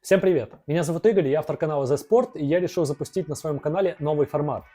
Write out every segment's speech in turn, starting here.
Всем привет! Меня зовут Игорь, я автор канала The Sport, и я решил запустить на своем канале новый формат.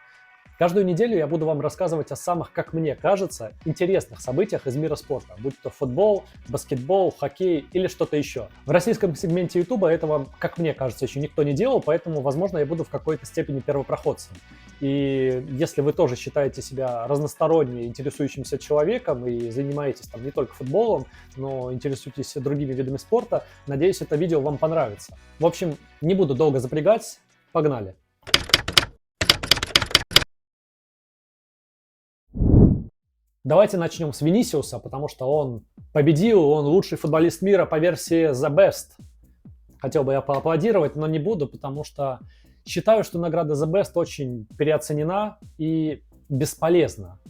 Каждую неделю я буду вам рассказывать о самых, как мне кажется, интересных событиях из мира спорта, будь то футбол, баскетбол, хоккей или что-то еще. В российском сегменте YouTube этого, как мне кажется, еще никто не делал, поэтому, возможно, я буду в какой-то степени первопроходцем. И если вы тоже считаете себя разносторонне интересующимся человеком и занимаетесь там не только футболом, но интересуетесь другими видами спорта, надеюсь, это видео вам понравится. В общем, не буду долго запрягать, погнали! Давайте начнем с Винисиуса, потому что он победил, он лучший футболист мира по версии The Best. Хотел бы я поаплодировать, но не буду, потому что считаю, что награда The Best очень переоценена и бесполезна.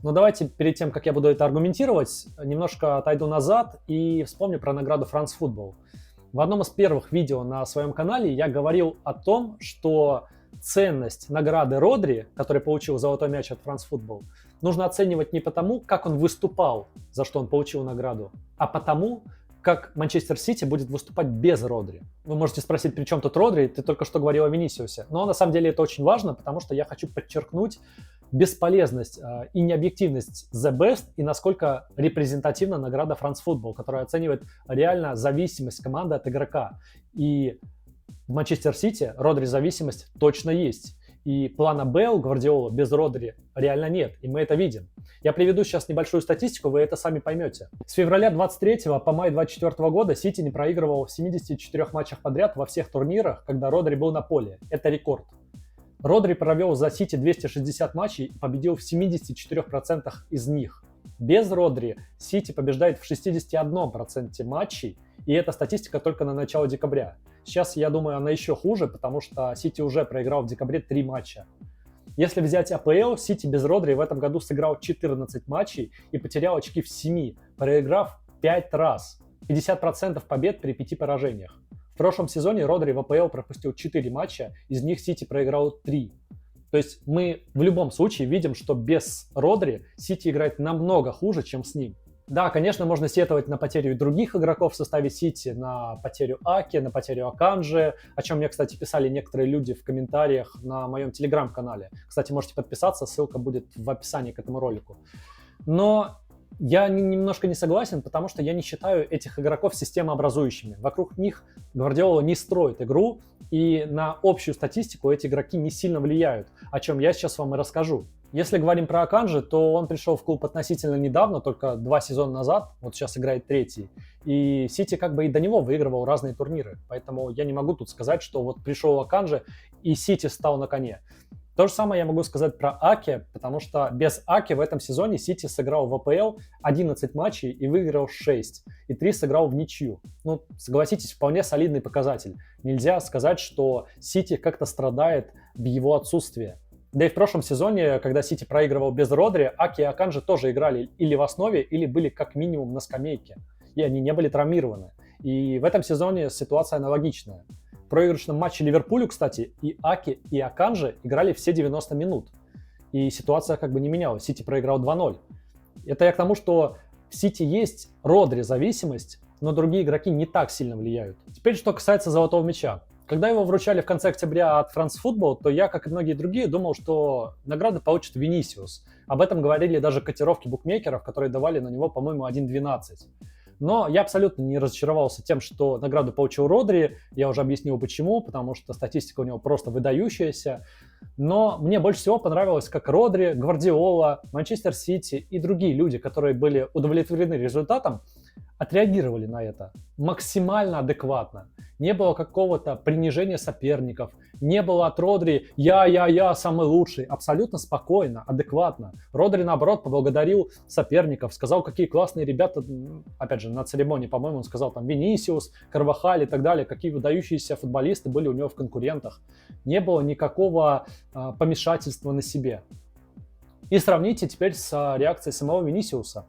Но давайте перед тем, как я буду это аргументировать, немножко отойду назад и вспомню про награду France Football. В одном из первых видео на своем канале я говорил о том, что ценность награды Родри, который получил золотой мяч от France Football, нужно оценивать не потому, как он выступал, за что он получил награду, а потому, как Манчестер Сити будет выступать без Родри. Вы можете спросить, при чем тут Родри? Ты только что говорил о Винисиусе. Но на самом деле это очень важно, потому что я хочу подчеркнуть бесполезность и необъективность The Best и насколько репрезентативна награда France Football, которая оценивает реально зависимость команды от игрока. И в Манчестер Сити Родри зависимость точно есть. И плана Б у Гвардиолы без Родри реально нет, и мы это видим. Я приведу сейчас небольшую статистику, вы это сами поймете. С февраля 23 по май 24 года Сити не проигрывал в 74 матчах подряд во всех турнирах, когда Родри был на поле. Это рекорд. Родри провел за Сити 260 матчей и победил в 74% из них. Без Родри Сити побеждает в 61% матчей, и эта статистика только на начало декабря. Сейчас, я думаю, она еще хуже, потому что Сити уже проиграл в декабре 3 матча. Если взять АПЛ, Сити без Родри в этом году сыграл 14 матчей и потерял очки в 7, проиграв 5 раз. 50% побед при 5 поражениях. В прошлом сезоне Родри в АПЛ пропустил 4 матча, из них Сити проиграл 3. То есть мы в любом случае видим, что без Родри Сити играет намного хуже, чем с ним. Да, конечно, можно сетовать на потерю других игроков в составе Сити, на потерю Аки, на потерю Аканджи, о чем мне, кстати, писали некоторые люди в комментариях на моем телеграм-канале. Кстати, можете подписаться, ссылка будет в описании к этому ролику. Но я немножко не согласен, потому что я не считаю этих игроков системообразующими. Вокруг них Гвардиола не строит игру, и на общую статистику эти игроки не сильно влияют, о чем я сейчас вам и расскажу. Если говорим про Аканджи, то он пришел в клуб относительно недавно, только 2 сезона назад, вот сейчас играет 3-й. И Сити как бы и до него выигрывал разные турниры, поэтому я не могу тут сказать, что вот пришел Аканджи и Сити стал на коне. То же самое я могу сказать про Аки, потому что без Аки в этом сезоне Сити сыграл в АПЛ 11 матчей и выиграл 6, и 3 сыграл в ничью. Ну, согласитесь, вполне солидный показатель. Нельзя сказать, что Сити как-то страдает в его отсутствии. Да и в прошлом сезоне, когда Сити проигрывал без Родри, Аки и Аканджи тоже играли или в основе, или были как минимум на скамейке. И они не были травмированы. И в этом сезоне ситуация аналогичная. В проигрышном матче Ливерпулю, кстати, и Аки, и Аканджи играли все 90 минут. И ситуация как бы не менялась. Сити проиграл 2-0. Это я к тому, что в Сити есть Родри зависимость, но другие игроки не так сильно влияют. Теперь, что касается золотого мяча. Когда его вручали в конце октября от France Football, то я, как и многие другие, думал, что награду получит Винисиус. Об этом говорили даже котировки букмекеров, которые давали на него, по-моему, 1.12. Но я абсолютно не разочаровался тем, что награду получил Родри. Я уже объяснил почему, потому что статистика у него просто выдающаяся. Но мне больше всего понравилось, как Родри, Гвардиола, Манчестер Сити и другие люди, которые были удовлетворены результатом, отреагировали на это максимально адекватно. Не было какого-то принижения соперников, не было от Родри «я самый лучший». Абсолютно спокойно, адекватно. Родри, наоборот, поблагодарил соперников, сказал, какие классные ребята, опять же, на церемонии, по-моему, он сказал там Винисиус, Карвахаль и так далее, какие выдающиеся футболисты были у него в конкурентах. Не было никакого помешательства на себе. И сравните теперь с реакцией самого Винисиуса.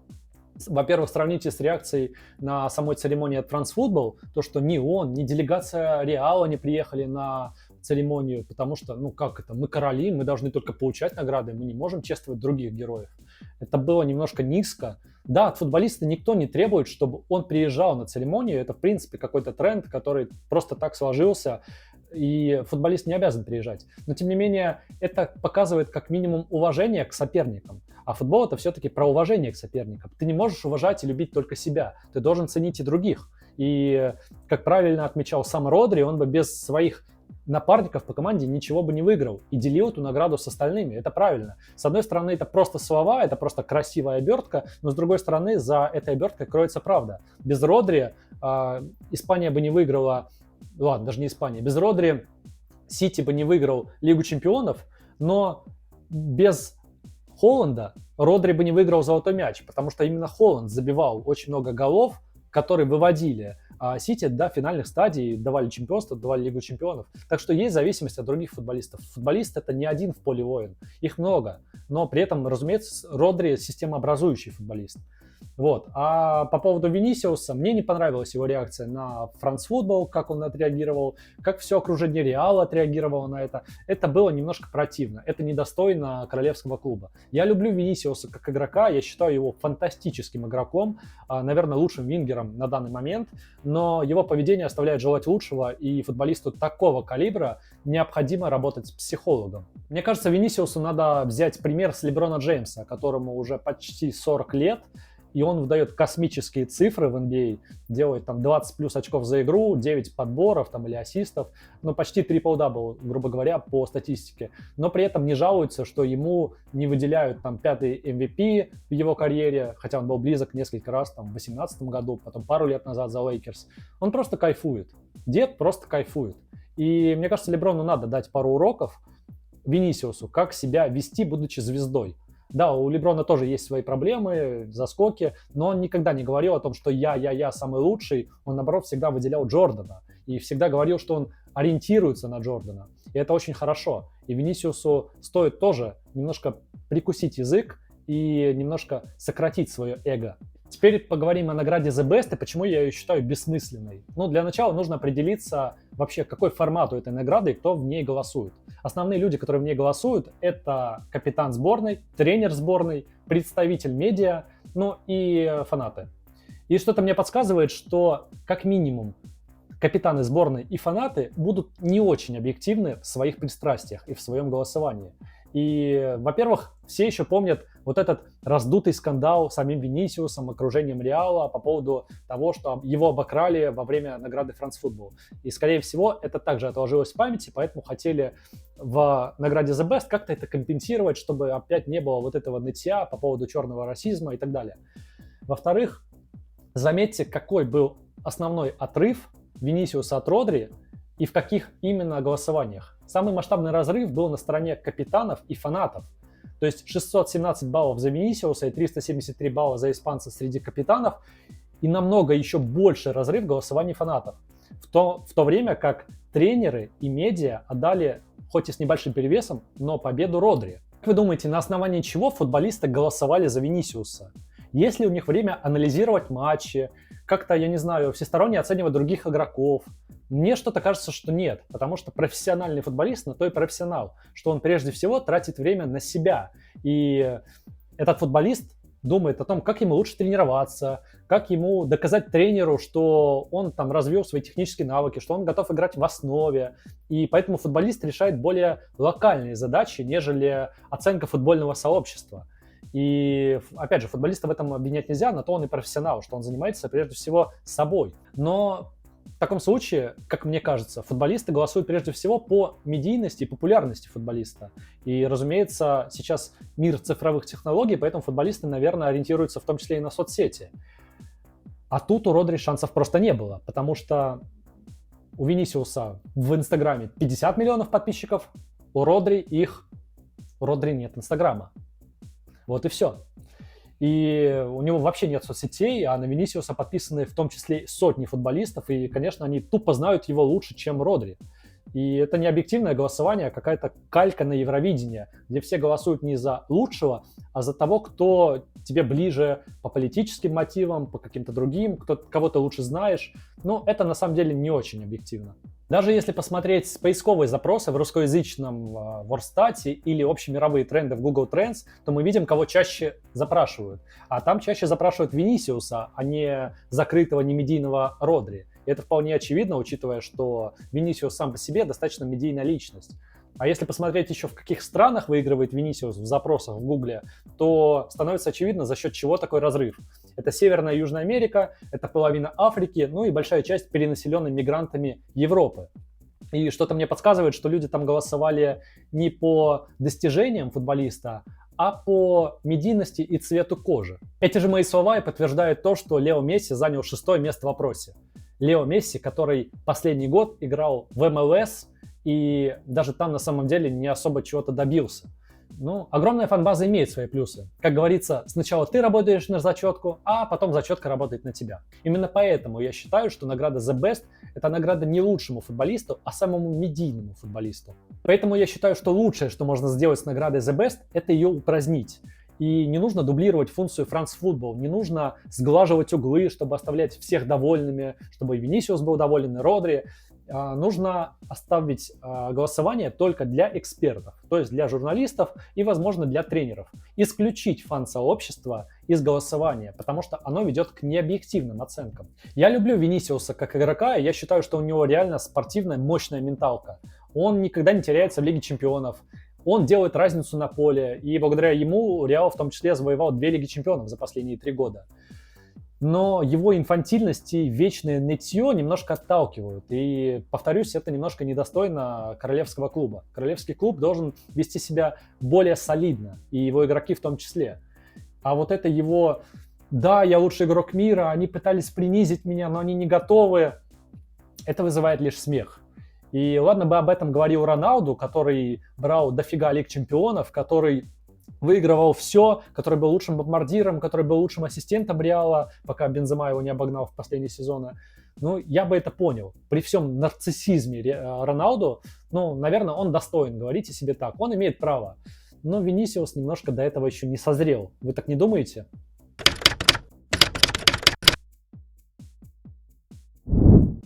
Во-первых, сравните с реакцией на самой церемонии от France Football, то, что ни он, ни делегация Реала не приехали на церемонию, потому что, ну как это, мы короли, мы должны только получать награды, мы не можем чествовать других героев. это было немножко низко. Да, от футболиста никто не требует, чтобы он приезжал на церемонию. Это, в принципе, какой-то тренд, который просто так сложился, и футболист не обязан приезжать. Но, тем не менее, это показывает как минимум уважение к соперникам. А футбол — это все-таки про уважение к соперникам. Ты не можешь уважать и любить только себя. Ты должен ценить и других. И, как правильно отмечал сам Родри, он бы без своих напарников по команде ничего бы не выиграл и делил эту награду с остальными. Это правильно. С одной стороны, это просто слова, это просто красивая обертка, но с другой стороны, за этой оберткой кроется правда. Без Родри Испания бы не выиграла, ладно, даже не Испания, без Родри Сити бы не выиграл Лигу чемпионов, но без Холланда Родри бы не выиграл золотой мяч, потому что именно Холланд забивал очень много голов, которые выводили Сити до финальных стадий, давали чемпионство, давали Лигу чемпионов. Так что есть зависимость от других футболистов. Футболист — это не один в поле воин, их много. Но при этом, разумеется, Родри — системообразующий футболист. Вот. А по поводу Винисиуса, мне не понравилась его реакция на France Football, как он отреагировал, как все окружение Реала отреагировало на это. Это было немножко противно. Это недостойно королевского клуба. Я люблю Винисиуса как игрока, я считаю его фантастическим игроком, наверное, лучшим вингером на данный момент, но его поведение оставляет желать лучшего, и футболисту такого калибра необходимо работать с психологом. Мне кажется, Винисиусу надо взять пример с Леброна Джеймса, которому уже почти 40 лет, и он выдает космические цифры в NBA, делает там 20 плюс очков за игру, 9 подборов там, или ассистов, ну почти трипл-дабл, грубо говоря, по статистике. Но при этом не жалуется, что ему не выделяют там 5-й MVP в его карьере, хотя он был близок несколько раз там в 2018 году, потом пару лет назад за Лейкерс. Он просто кайфует. Дед просто кайфует. И мне кажется, Леброну надо дать пару уроков Винисиусу, как себя вести, будучи звездой. Да, у Леброна тоже есть свои проблемы, заскоки, но он никогда не говорил о том, что я самый лучший. Он, наоборот, всегда выделял Джордана и всегда говорил, что он ориентируется на Джордана. И это очень хорошо. И Винисиусу стоит тоже немножко прикусить язык и немножко сократить свое эго. Теперь поговорим о награде The Best и почему я ее считаю бессмысленной. Ну, для начала нужно определиться вообще, какой формат у этой награды и кто в ней голосует. Основные люди, которые в ней голосуют, это капитан сборной, тренер сборной, представитель медиа, ну и фанаты. И что-то мне подсказывает, что как минимум капитаны сборной и фанаты будут не очень объективны в своих пристрастиях и в своем голосовании. И, во-первых, все еще помнят вот этот раздутый скандал с самим Винисиусом, окружением Реала по поводу того, что его обокрали во время награды France Football. И, скорее всего, это также отложилось в памяти, поэтому хотели в награде The Best как-то это компенсировать, чтобы опять не было вот этого нытья по поводу черного расизма и так далее. Во-вторых, заметьте, какой был основной отрыв Винисиуса от Родри и в каких именно голосованиях. Самый масштабный разрыв был на стороне капитанов и фанатов. То есть 617 баллов за Винисиуса и 373 балла за испанца среди капитанов, и намного еще больше разрыв голосований фанатов. В то время как тренеры и медиа отдали, хоть и с небольшим перевесом, но победу Родри. Как вы думаете, на основании чего футболисты голосовали за Винисиуса? Есть ли у них время анализировать матчи, как-то, я не знаю, всесторонне оценивать других игроков? Мне что-то кажется, что нет, потому что профессиональный футболист на то и профессионал, что он прежде всего тратит время на себя. И этот футболист думает о том, как ему лучше тренироваться, как ему доказать тренеру, что он там развил свои технические навыки, что он готов играть в основе. И поэтому футболист решает более локальные задачи, нежели оценка футбольного сообщества. И, опять же, футболиста в этом обвинять нельзя, на то он и профессионал, что он занимается прежде всего собой. Но в таком случае, как мне кажется, футболисты голосуют прежде всего по медийности и популярности футболиста. И, разумеется, сейчас мир цифровых технологий, поэтому футболисты, наверное, ориентируются в том числе и на соцсети. А тут у Родри шансов просто не было, потому что у Винисиуса в Инстаграме 50 миллионов подписчиков, у Родри нет Инстаграма. Вот и все. И у него вообще нет соцсетей, а на Винисиуса подписаны в том числе сотни футболистов, и, конечно, они тупо знают его лучше, чем Родри. И это не объективное голосование, а какая-то калька на Евровидение, где все голосуют не за лучшего, а за того, кто тебе ближе по политическим мотивам, по каким-то другим, кого ты лучше знаешь. Но это на самом деле не очень объективно. Даже если посмотреть поисковые запросы в русскоязычном Ворстате или общемировые тренды в Google Trends, то мы видим, кого чаще запрашивают. А там чаще запрашивают Винисиуса, а не закрытого немедийного Родри. И это вполне очевидно, учитывая, что Винисиус сам по себе достаточно медийная личность. А если посмотреть еще, в каких странах выигрывает Винисиус в запросах в Гугле, то становится очевидно, за счет чего такой разрыв. Это Северная и Южная Америка, это половина Африки, ну и большая часть перенаселенной мигрантами Европы. И что-то мне подсказывает, что люди там голосовали не по достижениям футболиста, а по медийности и цвету кожи. Эти же мои слова и подтверждают то, что Лео Месси занял 6-е место в опросе. Лео Месси, который последний год играл в МЛС, и даже там на самом деле не особо чего-то добился. Ну, огромная фан-база имеет свои плюсы. Как говорится, сначала ты работаешь на зачетку, а потом зачетка работает на тебя. Именно поэтому я считаю, что награда The Best – это награда не лучшему футболисту, а самому медийному футболисту. Поэтому я считаю, что лучшее, что можно сделать с наградой The Best – это ее упразднить. И не нужно дублировать функцию France Football, не нужно сглаживать углы, чтобы оставлять всех довольными, чтобы и Винисиус был доволен, и Родри. Нужно оставить голосование только для экспертов, то есть для журналистов и, возможно, для тренеров. Исключить фан-сообщество из голосования, потому что оно ведет к необъективным оценкам. Я люблю Винисиуса как игрока, и я считаю, что у него реально спортивная, мощная менталка. Он никогда не теряется в Лиге Чемпионов. Он делает разницу на поле, и благодаря ему Реал в том числе завоевал 2 Лиги Чемпионов за последние 3 года. Но его инфантильность и вечное нытье немножко отталкивают. И, повторюсь, это немножко недостойно королевского клуба. Королевский клуб должен вести себя более солидно, и его игроки в том числе. А вот это его «да, я лучший игрок мира, они пытались принизить меня, но они не готовы», это вызывает лишь смех. И ладно бы об этом говорил Роналду, который брал дофига Лиг Чемпионов, который выигрывал все, который был лучшим бомбардиром, который был лучшим ассистентом Реала, пока Бензема его не обогнал в последние сезоны. Ну, я бы это понял. При всем нарциссизме Роналду, ну, наверное, он достоин, говорите себе так. Он имеет право. Но Винисиус немножко до этого еще не созрел. Вы так не думаете?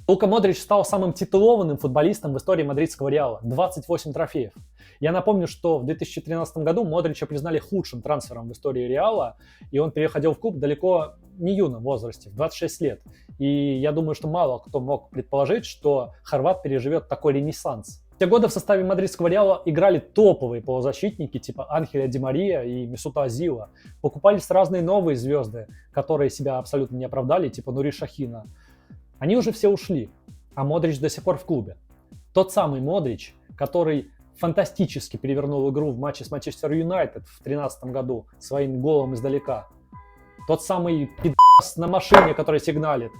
Лука Модрич стал самым титулованным футболистом в истории мадридского Реала. 28 трофеев. Я напомню, что в 2013 году Модрича признали худшим трансфером в истории Реала, и он переходил в клуб далеко не юном возрасте, в 26 лет. И я думаю, что мало кто мог предположить, что хорват переживет такой ренессанс. В те годы в составе мадридского Реала играли топовые полузащитники типа Анхеля Ди Мария и Месута Озила. Покупались разные новые звезды, которые себя абсолютно не оправдали, типа Нури Шахина. Они уже все ушли, а Модрич до сих пор в клубе. Тот самый Модрич, который фантастически перевернул игру в матче с Манчестер Юнайтед в 2013 году своим голом издалека. Тот самый пи***ц на машине, который сигналит.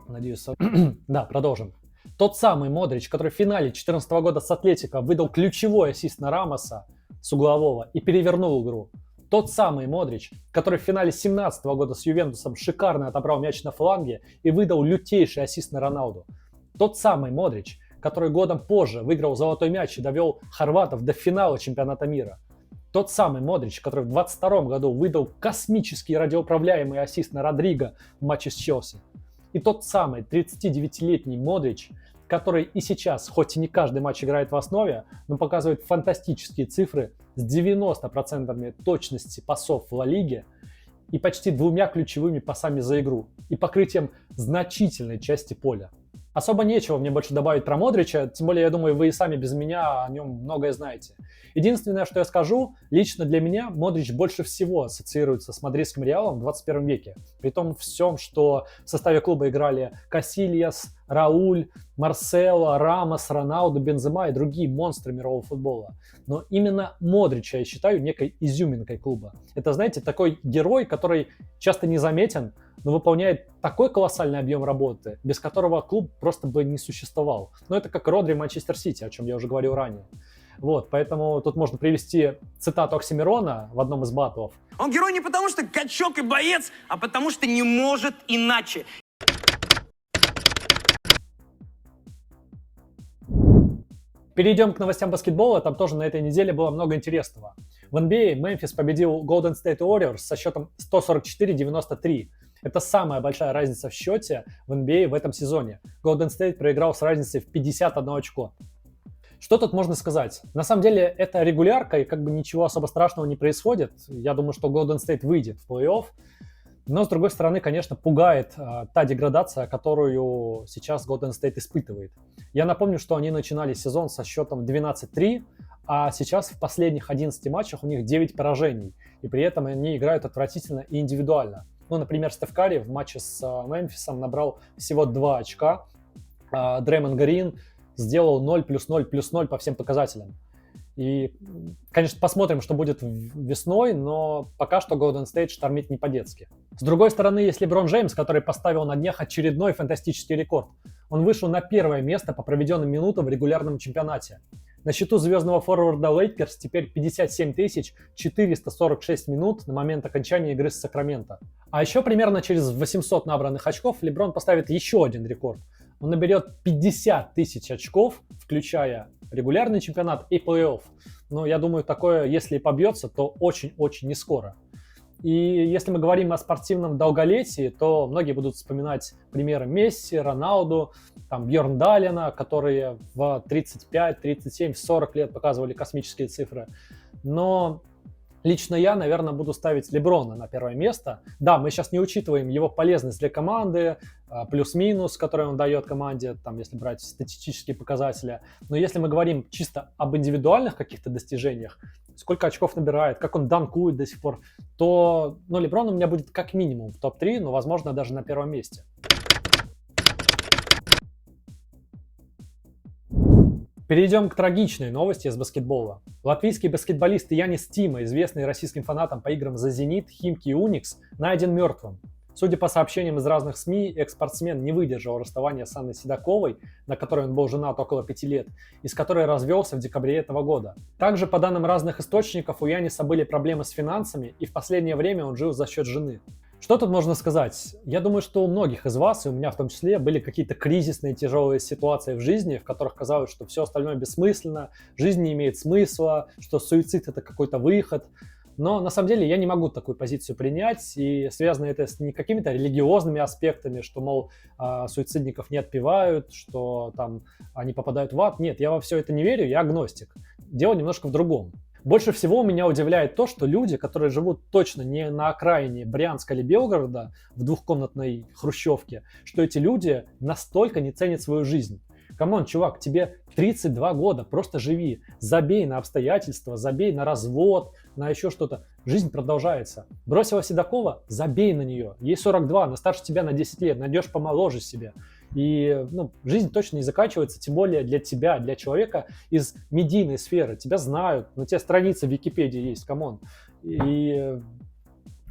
Надеюсь, да, продолжим. Тот самый Модрич, который в финале 2014 года с Атлетико выдал ключевой ассист на Рамоса с углового и перевернул игру. Тот самый Модрич, который в финале 2017 года с Ювентусом шикарно отобрал мяч на фланге и выдал лютейший ассист на Роналду. Тот самый Модрич, который годом позже выиграл золотой мяч и довел хорватов до финала чемпионата мира. Тот самый Модрич, который в 2022 году выдал космический радиоуправляемый ассист на Родриго в матче с Челси. И тот самый 39-летний Модрич, который и сейчас, хоть и не каждый матч играет в основе, но показывает фантастические цифры с 90% точности пасов в Ла Лиге и почти 2 ключевыми пасами за игру и покрытием значительной части поля. Особо нечего мне больше добавить про Модрича, тем более, я думаю, вы и сами без меня о нем многое знаете. Единственное, что я скажу, лично для меня Модрич больше всего ассоциируется с мадридским Реалом в 21 веке. При том всем, что в составе клуба играли Касильяс, Рауль, Марсело, Рамос, Роналду, Бензема и другие монстры мирового футбола. Но именно Модрича я считаю некой изюминкой клуба. Это, знаете, такой герой, который часто незаметен, но выполняет такой колоссальный объем работы, без которого клуб просто бы не существовал. Но это как Родри Манчестер Сити, о чем я уже говорил ранее. Вот, поэтому тут можно привести цитату Оксимирона в одном из батлов. Он герой не потому, что качок и боец, а потому, что не может иначе. Перейдем к новостям баскетбола. Там тоже на этой неделе было много интересного. В NBA Мемфис победил Golden State Warriors со счетом 144-93. Это самая большая разница в счете в NBA в этом сезоне. Golden State проиграл с разницей в 51 очко. Что тут можно сказать? На самом деле это регулярка, и как бы ничего особо страшного не происходит. Я думаю, что Golden State выйдет в плей-офф. Но, с другой стороны, конечно, пугает та деградация, которую сейчас Golden State испытывает. Я напомню, что они начинали сезон со счетом 12-3, а сейчас в последних 11 матчах у них 9 поражений. И при этом они играют отвратительно и индивидуально. Ну, например, Стеф Карри в матче с Мемфисом набрал всего 2 очка. Дреймонд Грин сделал 0 плюс 0 плюс 0 по всем показателям. И, конечно, посмотрим, что будет весной, но пока что Golden State штормит не по-детски. С другой стороны, есть LeBron Джеймс, который поставил на днях очередной фантастический рекорд. Он вышел на первое место по проведенным минутам в регулярном чемпионате. На счету звездного форварда Лейкерс теперь 57 446 минут на момент окончания игры с Сакраменто. А еще примерно через 800 набранных очков LeBron поставит еще один рекорд. Он наберет 50 тысяч очков, включая регулярный чемпионат и плей-офф. Но я думаю, такое, если и побьется, то очень-очень не скоро. И если мы говорим о спортивном долголетии, то многие будут вспоминать примеры Месси, Роналду, там, Бьорн Даллена, которые в 35, 37, 40 лет показывали космические цифры. Но лично я, наверное, буду ставить Леброна на первое место. Да, мы сейчас не учитываем его полезность для команды, плюс-минус, который он дает команде, там, если брать статистические показатели. Но если мы говорим чисто об индивидуальных каких-то достижениях, сколько очков набирает, как он данкует до сих пор, то Леброн у меня будет как минимум в топ-3, но, возможно, даже на первом месте. Перейдем к трагичной новости из баскетбола. Латвийский баскетболист Янис Тима, известный российским фанатам по играм за «Зенит», «Химки» и «Уникс», найден мертвым. Судя по сообщениям из разных СМИ, экс-спортсмен не выдержал расставания с Анной Седоковой, на которой он был женат около 5 лет, и с которой развелся в декабре этого года. Также, по данным разных источников, у Яниса были проблемы с финансами, и в последнее время он жил за счет жены. Что тут можно сказать? Я думаю, что у многих из вас, и у меня в том числе, были какие-то кризисные тяжелые ситуации в жизни, в которых казалось, что все остальное бессмысленно, жизнь не имеет смысла, что суицид — это какой-то выход. Но на самом деле я не могу такую позицию принять, и связано это с не какими-то религиозными аспектами, что, мол, суицидников не отпевают, что там они попадают в ад. Нет, я во все это не верю, я агностик. Дело немножко в другом. Больше всего меня удивляет то, что люди, которые живут точно не на окраине Брянска или Белгорода в двухкомнатной хрущевке, что эти люди настолько не ценят свою жизнь. Камон, чувак, тебе 32 года, просто живи, забей на обстоятельства, забей на развод, на еще что-то. Жизнь продолжается. Бросила Седокова, забей на нее. Ей 42, она старше тебя на 10 лет, найдешь помоложе себе. И жизнь точно не заканчивается, тем более для тебя, для человека из медийной сферы. Тебя знают, на тебе страница в Википедии есть, камон. И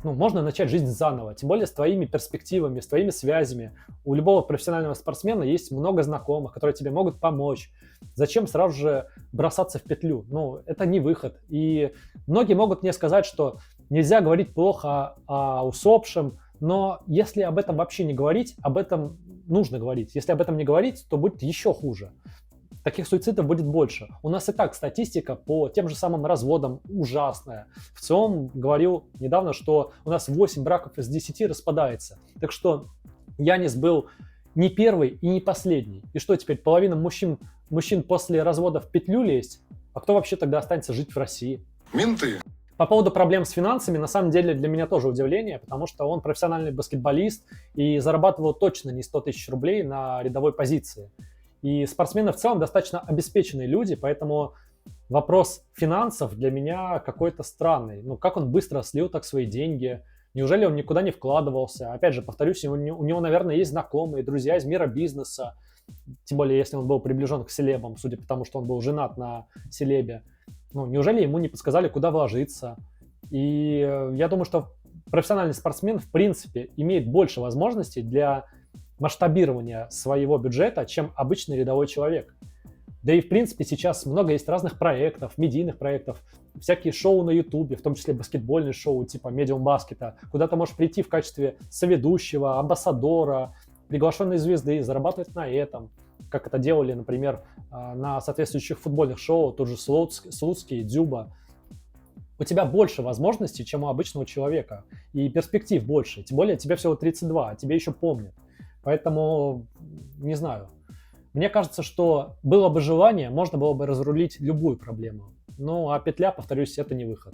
можно начать жизнь заново, тем более с твоими перспективами, с твоими связями. У любого профессионального спортсмена есть много знакомых, которые тебе могут помочь. Зачем сразу же бросаться в петлю? Это не выход. И многие могут мне сказать, что нельзя говорить плохо о усопшем, но если об этом вообще не говорить, об этом нужно говорить. Если об этом не говорить, то будет еще хуже. Таких суицидов будет больше. У нас и так статистика по тем же самым разводам ужасная. В целом говорил недавно, что у нас 8 браков из 10 распадается. Так что Янис был не первый и не последний. И что теперь, половина мужчин после развода в петлю лезть? А кто вообще тогда останется жить в России? Менты. По поводу проблем с финансами, на самом деле для меня тоже удивление, потому что он профессиональный баскетболист и зарабатывал точно не 100 тысяч рублей на рядовой позиции. И спортсмены в целом достаточно обеспеченные люди, поэтому вопрос финансов для меня какой-то странный. Как он быстро слил так свои деньги? Неужели он никуда не вкладывался? Опять же, повторюсь, у него, наверное, есть знакомые, друзья из мира бизнеса. Тем более, если он был приближен к селебам, судя по тому, что он был женат на селебе. Неужели ему не подсказали, куда вложиться? И я думаю, что профессиональный спортсмен, в принципе, имеет больше возможностей для масштабирования своего бюджета, чем обычный рядовой человек. Да и, в принципе, сейчас много есть разных проектов, медийных проектов, всякие шоу на Ютубе, в том числе баскетбольные шоу типа Medium Баскета, куда ты можешь прийти в качестве соведущего, амбассадора, приглашенной звезды и зарабатывать на этом, как это делали, например, на соответствующих футбольных шоу, тот же Слуцкий, Дзюба. у тебя больше возможностей, чем у обычного человека, и перспектив больше. Тем более тебе всего 32, а тебе еще помнят. Поэтому, не знаю. Мне кажется, что было бы желание, можно было бы разрулить любую проблему. Ну, а петля, повторюсь, это не выход.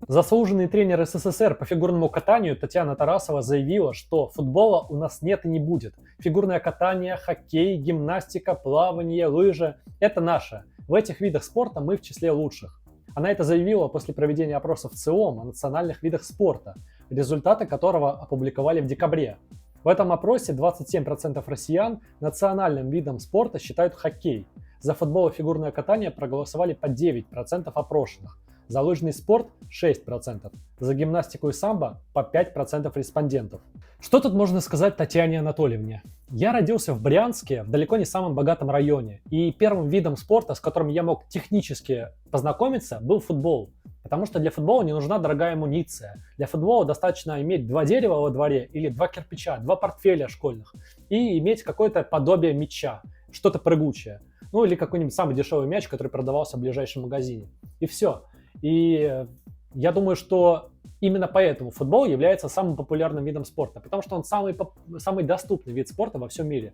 Заслуженный тренер СССР по фигурному катанию Татьяна Тарасова заявила, что футбола у нас нет и не будет. Фигурное катание, хоккей, гимнастика, плавание, лыжи – это наше. В этих видах спорта мы в числе лучших. Она это заявила после проведения опросов ЦИОМ о национальных видах спорта, результаты которого опубликовали в декабре. В этом опросе 27% россиян национальным видом спорта считают хоккей. За футбол и фигурное катание проголосовали по 9% опрошенных. За лыжный спорт 6%, за гимнастику и самбо по 5% респондентов. Что тут можно сказать Татьяне Анатольевне? Я родился в Брянске, в далеко не самом богатом районе, и первым видом спорта, с которым я мог технически познакомиться, был футбол. Потому что для футбола не нужна дорогая амуниция. Для футбола достаточно иметь 2 дерева во дворе или 2 кирпича, 2 портфеля школьных и иметь какое-то подобие мяча, что-то прыгучее. Ну или какой-нибудь самый дешевый мяч, который продавался в ближайшем магазине. И все. И я думаю, что именно поэтому футбол является самым популярным видом спорта, потому что он самый доступный вид спорта во всем мире.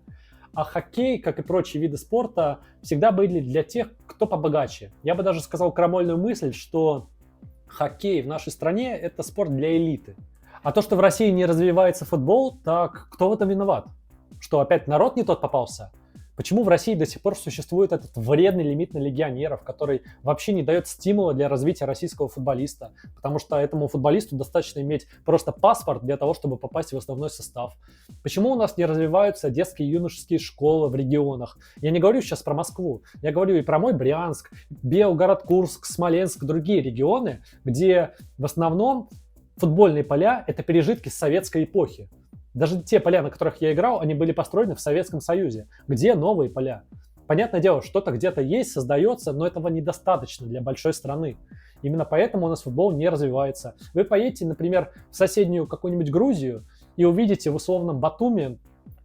А хоккей, как и прочие виды спорта, всегда были для тех, кто побогаче. Я бы даже сказал крамольную мысль, что хоккей в нашей стране – это спорт для элиты. А то, что в России не развивается футбол, так кто в этом виноват? Что опять народ не тот попался? Почему в России до сих пор существует этот вредный лимит на легионеров, который вообще не дает стимула для развития российского футболиста? Потому что этому футболисту достаточно иметь просто паспорт для того, чтобы попасть в основной состав. Почему у нас не развиваются детские и юношеские школы в регионах? Я не говорю сейчас про Москву, я говорю и про мой Брянск, Белгород, Курск, Смоленск, другие регионы, где в основном футбольные поля – это пережитки советской эпохи. Даже те поля, на которых я играл, они были построены в Советском Союзе. Где новые поля? Понятное дело, что-то где-то есть, создается, но этого недостаточно для большой страны. Именно поэтому у нас футбол не развивается. Вы поедете, например, в соседнюю какую-нибудь Грузию и увидите в условном Батуми,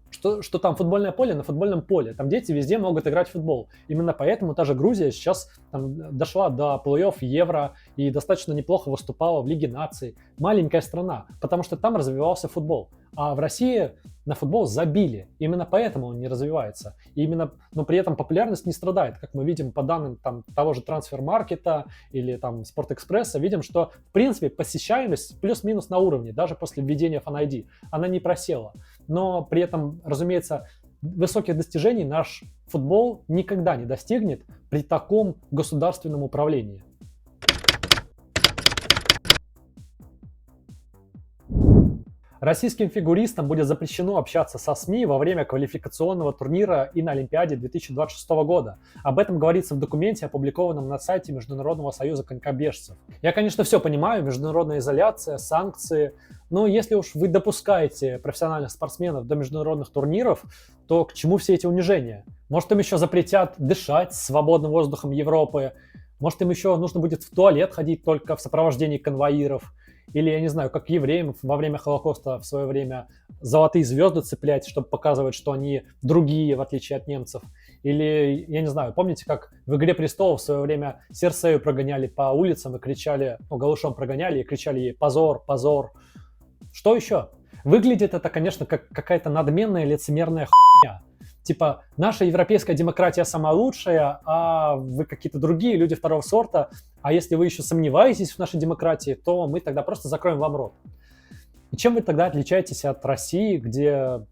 что там футбольное поле на футбольном поле. Там дети везде могут играть в футбол. Именно поэтому та же Грузия сейчас дошла до плей-офф Евро и достаточно неплохо выступала в Лиге наций. Маленькая страна, потому что там развивался футбол. А в России на футбол забили. Именно поэтому он не развивается. Но при этом популярность не страдает. Как мы видим по данным того же Трансфермаркета или Спортэкспресса, видим, что в принципе посещаемость плюс-минус на уровне, даже после введения Fan ID. Она не просела. Но при этом, разумеется, высоких достижений наш футбол никогда не достигнет при таком государственном управлении. Российским фигуристам будет запрещено общаться со СМИ во время квалификационного турнира и на Олимпиаде 2026 года. Об этом говорится в документе, опубликованном на сайте Международного союза конькобежцев. Я, конечно, все понимаю, международная изоляция, санкции, но если уж вы допускаете профессиональных спортсменов до международных турниров, то к чему все эти унижения? Может, им еще запретят дышать свободным воздухом Европы? Может, им еще нужно будет в туалет ходить только в сопровождении конвоиров? Или, я не знаю, как евреям во время Холокоста в свое время золотые звезды цеплять, чтобы показывать, что они другие, в отличие от немцев. Или, я не знаю, помните, как в «Игре престолов» в свое время Серсею прогоняли по улицам и кричали, голышом прогоняли и кричали ей «позор, позор». Что еще? Выглядит это, конечно, как какая-то надменная лицемерная хуйня. Типа, наша европейская демократия самая лучшая, а вы какие-то другие люди второго сорта. А если вы еще сомневаетесь в нашей демократии, то мы тогда просто закроем вам рот. И чем вы тогда отличаетесь от России, где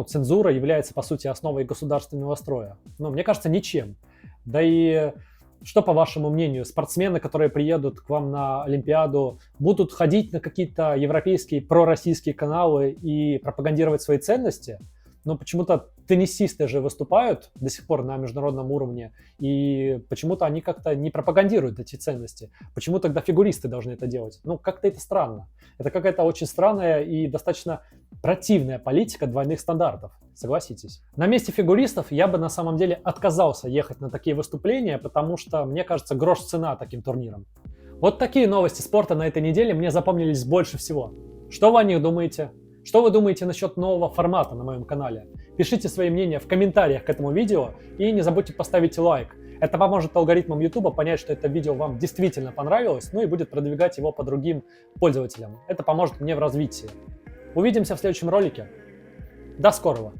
цензура является, по сути, основой государственного строя? Мне кажется, ничем. Да и что, по вашему мнению, спортсмены, которые приедут к вам на Олимпиаду, будут ходить на какие-то европейские пророссийские каналы и пропагандировать свои ценности? Но почему-то теннисисты же выступают до сих пор на международном уровне, и почему-то они как-то не пропагандируют эти ценности. Почему тогда фигуристы должны это делать? Как-то это странно. Это какая-то очень странная и достаточно противная политика двойных стандартов, согласитесь. На месте фигуристов я бы на самом деле отказался ехать на такие выступления, потому что, мне кажется, грош цена таким турнирам. Вот такие новости спорта на этой неделе мне запомнились больше всего. Что вы о них думаете? Что вы думаете насчет нового формата на моем канале? Пишите свои мнения в комментариях к этому видео и не забудьте поставить лайк. Это поможет алгоритмам YouTube понять, что это видео вам действительно понравилось, ну и будет продвигать его по другим пользователям. Это поможет мне в развитии. Увидимся в следующем ролике. До скорого!